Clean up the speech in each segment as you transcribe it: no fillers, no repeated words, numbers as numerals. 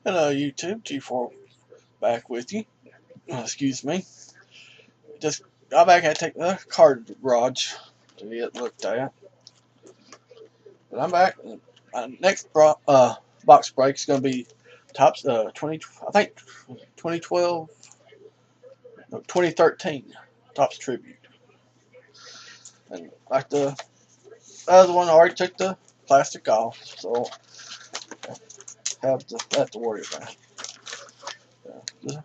Hello YouTube, G4 back with you. Excuse me. Just got back and take the card garage to get looked at. But I'm back. Next box break is going to be Topps 2012, no, 2013 Topps Tribute. And like the other one, I already took the plastic off, so I have that to worry about. The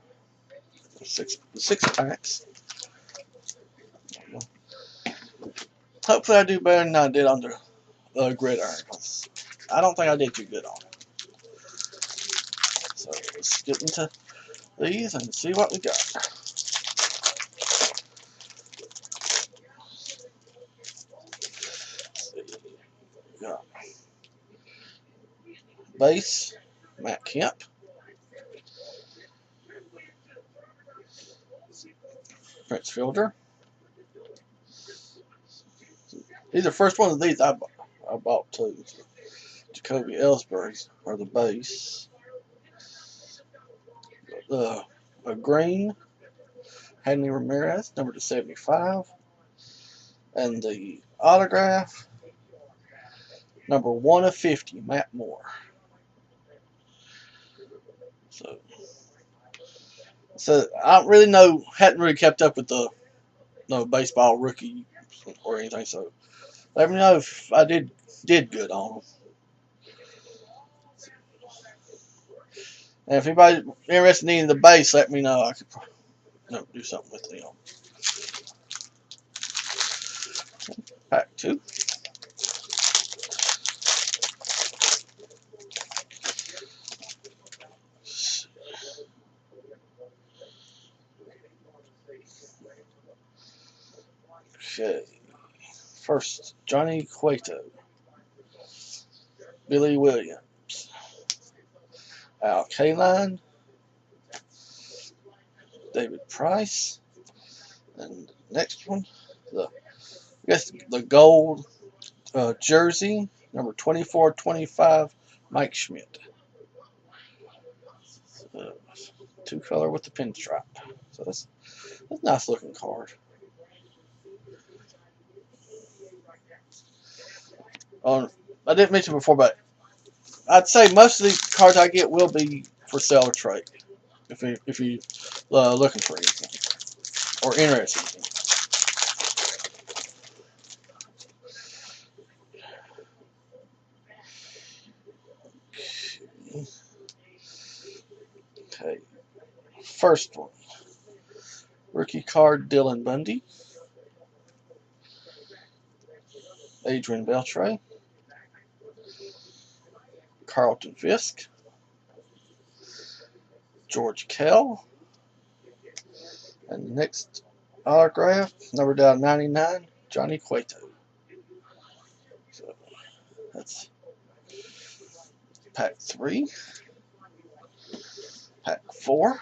six packs. Hopefully I do better than I did on the gridiron. I don't think I did too good on it. So let's get into these and see what we got. We got base, Matt Kemp. Prince Fielder. These are the first one of these I bought too. Jacoby Ellsbury are the base. A green, Hanley Ramirez, number to 75. And the autograph, number 1 of 50, Matt Moore. So I don't really know, hadn't really kept up with the baseball rookie or anything. So let me know if I did good on them. And if anybody's interested in the base, let me know. I could do something with them. Pack 2. Okay. First, Johnny Cueto, Billy Williams, Al Kaline, David Price, and next one, I guess the gold jersey, number 24-25, Mike Schmidt. Two color with the pinstripe. So that's a nice looking card. I didn't mention before, but I'd say most of these cards I get will be for sale or trade. If you looking for anything or interested in anything. Okay, first one. Rookie card, Dylan Bundy, Adrian Beltre, Carlton Fisk, George Kell, and the next autograph, number down 99, Johnny Cueto. So that's pack 3. Pack 4.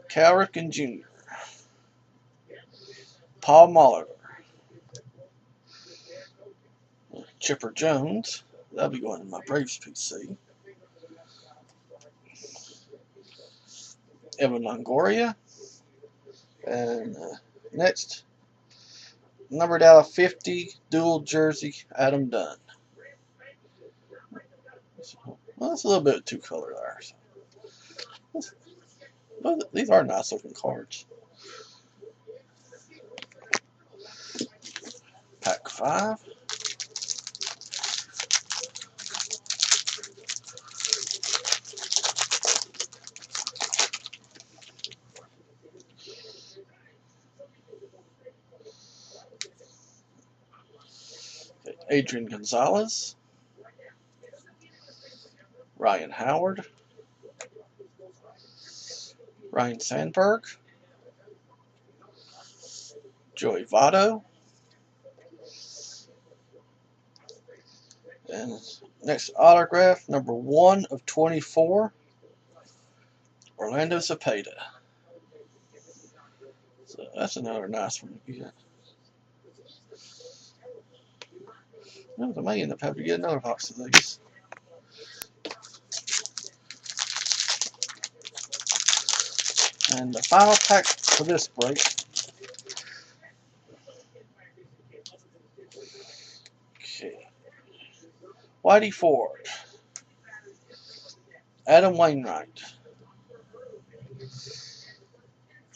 Cal Ripken Jr., Paul Molitor, Chipper Jones, that'll be going in my Braves PC, Evan Longoria, and next, numbered out of 50, dual jersey, Adam Dunn. Well, that's a little bit of two color there. So these are nice looking cards. Pack 5. Adrian Gonzalez, Ryan Howard, Ryan Sandberg, Joey Votto, And next autograph, number 1 of 24, Orlando Cepeda. So that's another nice one to get. No, I may end up having to get another box of these. And the final pack for this break. Okay. Whitey Ford. Adam Wainwright.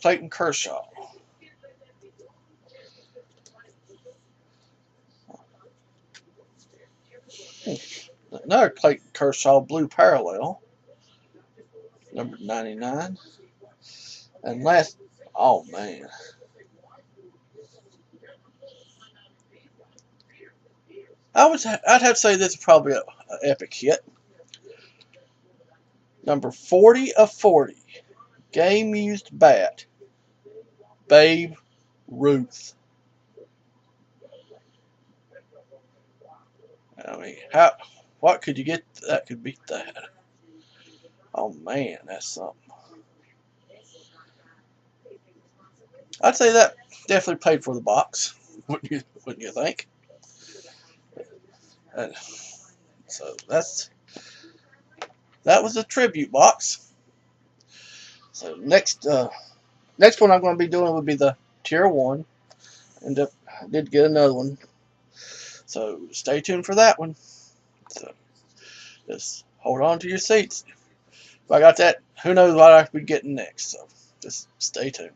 Clayton Kershaw. Another Clayton Kershaw blue parallel. Number 99. And last, oh man. I'd have to say this is probably an epic hit. Number 40 of 40. Game used bat. Babe Ruth. I mean, what could you get that could beat that? Oh man, that's something. I'd say that definitely paid for the box. Wouldn't you think? So that was a tribute box. So next one I'm going to be doing would be the Tier 1. And I did get another one. So stay tuned for that one. So just hold on to your seats. If I got that, who knows what I could be getting next. So just stay tuned.